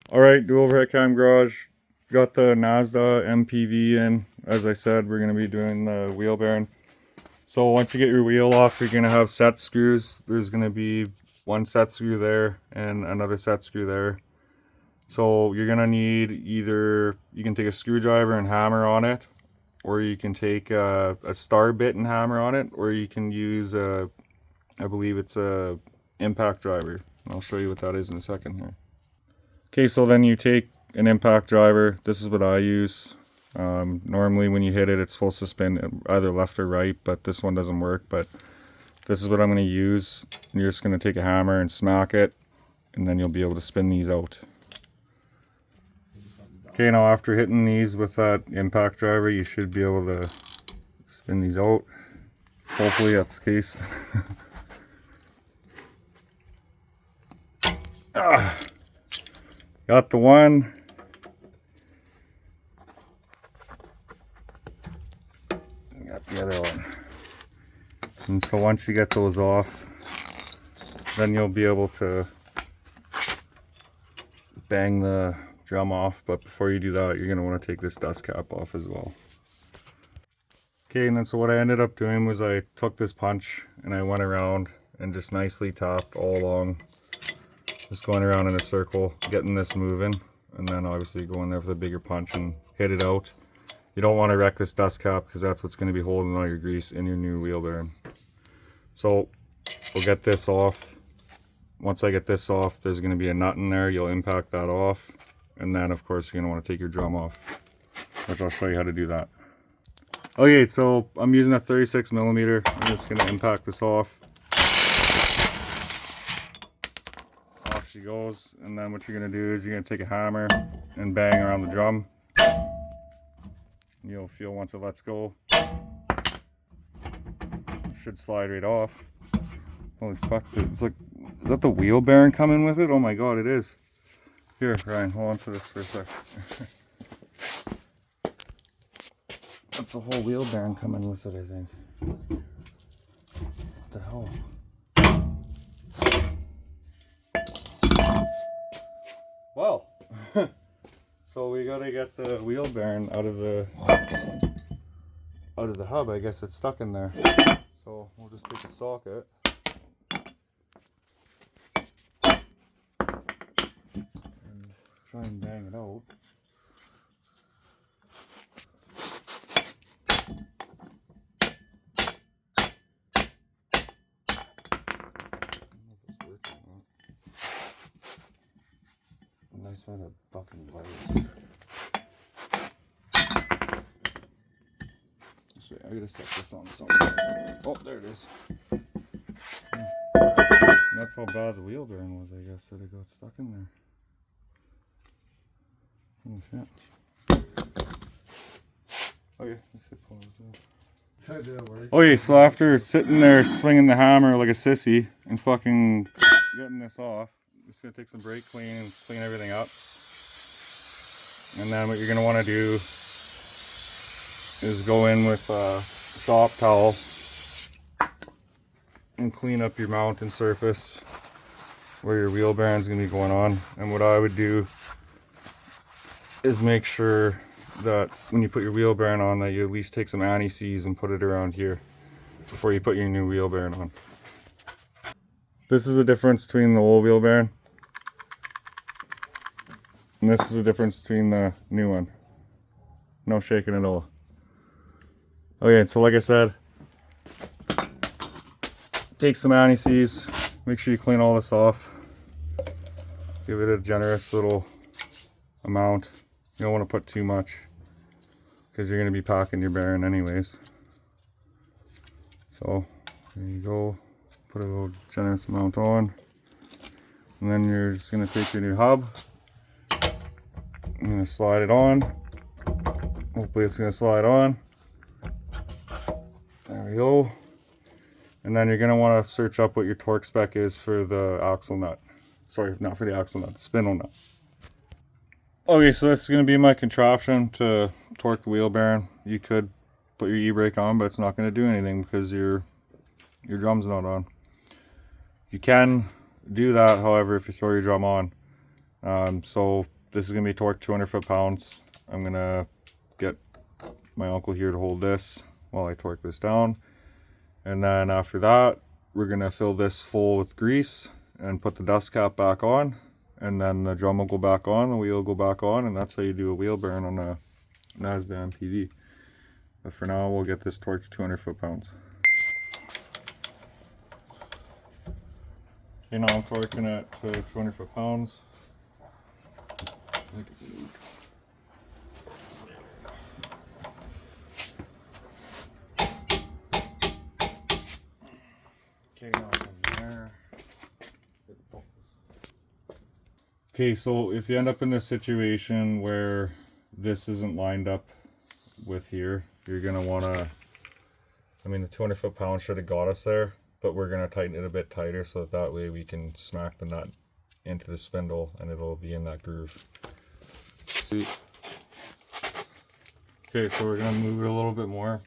Alright, DOHCgarage. Got the Mazda MPV in. As I said, we're going to be doing the wheel bearing. So once you get your wheel off, you're going to have set screws. There's going to be one set screw there and another set screw there. So you're going to need either, you can take a screwdriver and hammer on it, or you can take a star bit and hammer on it, or you can use I believe it's a impact driver. I'll show you what that is in a second here. Okay, so then you take an impact driver. This is what I use. Normally when you hit it, it's supposed to spin either left or right, but this one doesn't work. But this is what I'm going to use. You're just going to take a hammer and smack it, and then you'll be able to spin these out. Okay, now after hitting these with that impact driver, you should be able to spin these out. Hopefully that's the case. Got the one. Got the other one. And so once you get those off, then you'll be able to bang the drum off. But before you do that, you're going to want to take this dust cap off as well. Okay, and then so what I ended up doing was I took this punch and I went around and just nicely tapped all along. Just going around in a circle, getting this moving, and then obviously go in there with a bigger punch and hit it out. You don't want to wreck this dust cap because that's what's going to be holding all your grease in your new wheel bearing. So we'll get this off. Once I get this off, there's going to be a nut in there. You'll impact that off, and then of course you're going to want to take your drum off, which I'll show you how to do that. Okay, so I'm using a 36mm. I'm just going to impact this off. Off she goes, and then what you're going to do is you're going to take a hammer and bang around the drum. You'll feel once it lets go, it should slide right off. Holy fuck, it's like, is that the wheel bearing coming with it? Oh my god, it is. Here, Ryan, hold on to this for a sec. That's the whole wheel bearing coming with it, I think. What the hell? Well, so we gotta get the wheel bearing out of the hub. I guess it's stuck in there. So we'll just take a socket and try and bang it out. Nice one of fucking wires. I gotta set this on something. Oh, there it is. And that's how bad the wheel bearing was, I guess, that it got stuck in there. Oh shit. Okay, let's hit pause. Okay, so after sitting there swinging the hammer like a sissy and fucking getting this off, just gonna take some brake clean and clean everything up. And then what you're gonna want to do is go in with a shop towel and clean up your mounting surface where your wheel bearing is gonna be going on. And what I would do is make sure that when you put your wheel bearing on, that you at least take some anti-seize and put it around here before you put your new wheel bearing on. This is the difference between the old wheel bearing, and this is the difference between the new one. No shaking at all. Okay, so like I said, take some anti-seize, make sure you clean all this off. Give it a generous little amount. You don't want to put too much because you're going to be packing your bearing anyways. So there you go. Put a little generous amount on. And then you're just going to take your new hub. I'm going to slide it on. Hopefully it's going to slide on. There we go. And then you're going to want to search up what your torque spec is for the axle nut. Sorry, not for the axle nut, the spindle nut. Okay, so this is going to be my contraption to torque the wheel bearing. You could put your e-brake on, but it's not going to do anything because your drum's not on. You can do that, however, if you throw your drum on. So This is going to be torqued 200 foot-pounds. I'm going to get my uncle here to hold this while I torque this down. And then after that, we're going to fill this full with grease and put the dust cap back on. And then the drum will go back on, the wheel will go back on, and that's how you do a wheel bearing on a Mazda MPV. But for now, we'll get this torqued 200 foot-pounds. Okay, now I'm torquing it to 200 foot-pounds. Okay, now from there. Okay, so if you end up in this situation where this isn't lined up with here, you're gonna wanna, I mean the 200 foot-pounds should have got us there, but we're gonna tighten it a bit tighter so that way we can smack the nut into the spindle and it'll be in that groove. See? Okay, so we're gonna move it a little bit more.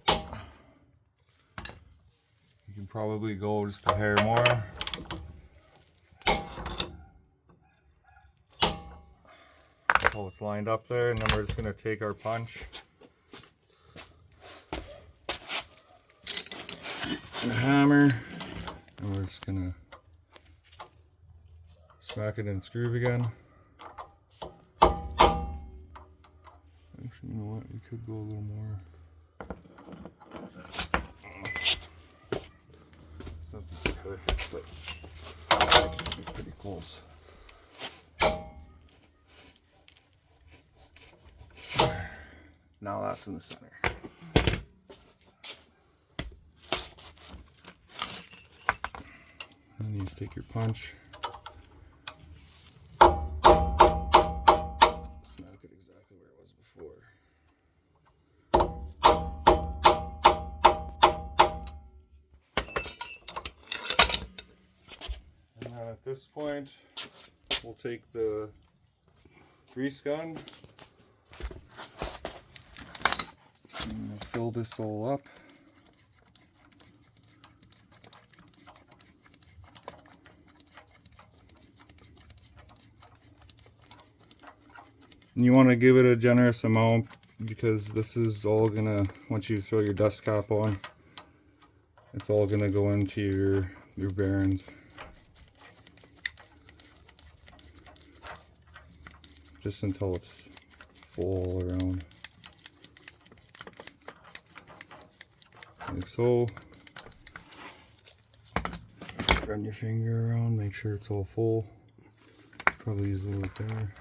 You can probably go just a hair more. Until it's lined up there, and then we're just gonna take our punch and a hammer, and we're just gonna smack it in its groove again. Actually, you know what? We could go a little more. It's not perfect, but I think it's pretty close. Now that's in the center. And you just take your punch. Smack it exactly where it was before. And then at this point, we'll take the grease gun and we'll fill this all up. And you want to give it a generous amount because this is all gonna, once you throw your dust cap on, it's all gonna go into your bearings. Just until it's full all around. Like so. Run your finger around, make sure it's all full. Probably use a little bit there.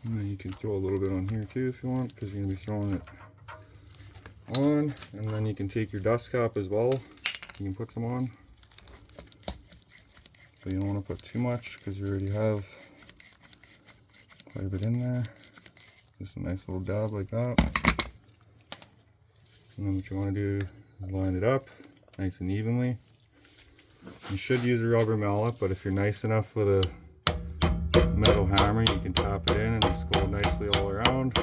And then you can throw a little bit on here too if you want, because you're going to be throwing it on. And then you can take your dust cap as well. You can put some on. So you don't want to put too much because you already have quite a bit in there. Just a nice little dab like that. And then what you want to do is line it up nice and evenly. You should use a rubber mallet, but if you're nice enough with a metal hammer, you can tap it in and just go nicely all around.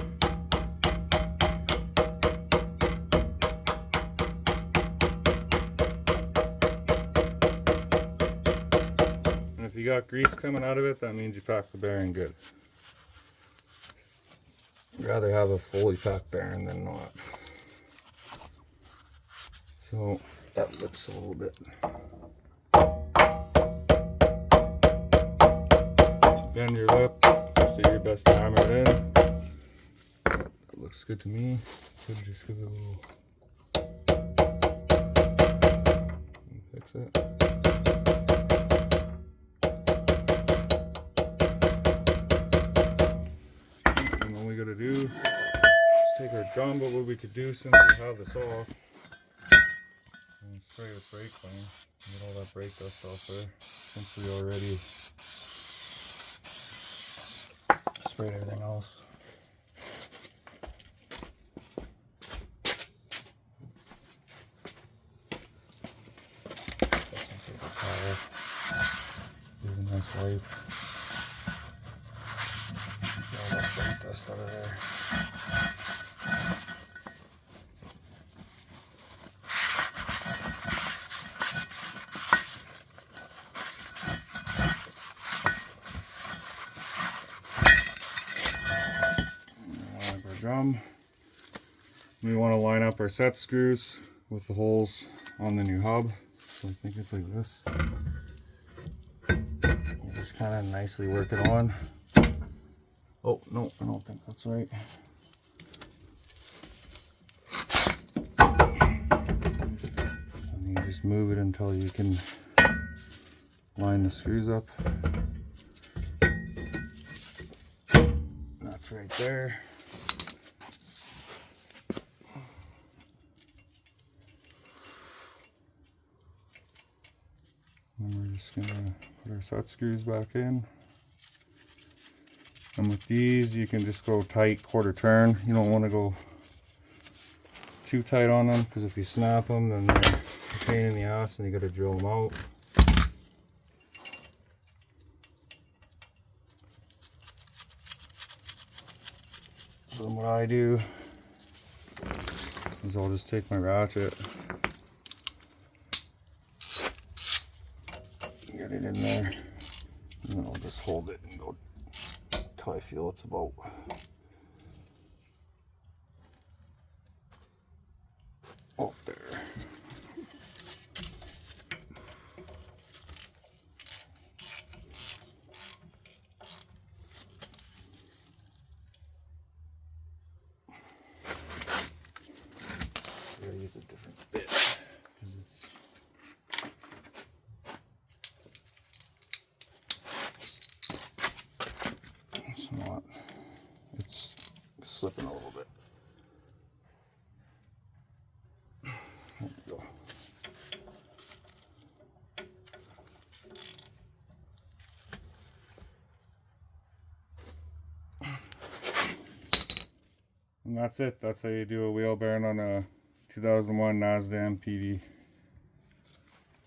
And if you got grease coming out of it, that means you packed the bearing good. I'd rather have a fully packed bearing than not. So that looks a little bit. Bend your lip, do your best to hammer it in. That looks good to me. Could just give it a little. Fix it. And all we gotta do is take our drum, but what we could do since we have this off, and spray with brake clean, get all that brake dust off there, since we already sprayed everything else. Use a nice wipe. Get all that brake dust out of there. drum. We want to line up our set screws with the holes on the new hub. So I think it's like this. You just kind of nicely work it on. Oh, no, I don't think that's right. And you just move it until you can line the screws up. That's right there. And we're just gonna put our set screws back in. And with these, you can just go tight, quarter turn. You don't want to go too tight on them, because if you snap them, then they're a pain in the ass and you gotta drill them out. So what I do is I'll just take my ratchet, get it in there, and then I'll just hold it and go till I feel it's about up there. Gotta use a different bit because it's not, it's slipping a little bit. There we go. And that's it. That's how you do a wheel bearing on a 2001 Mazda MPV.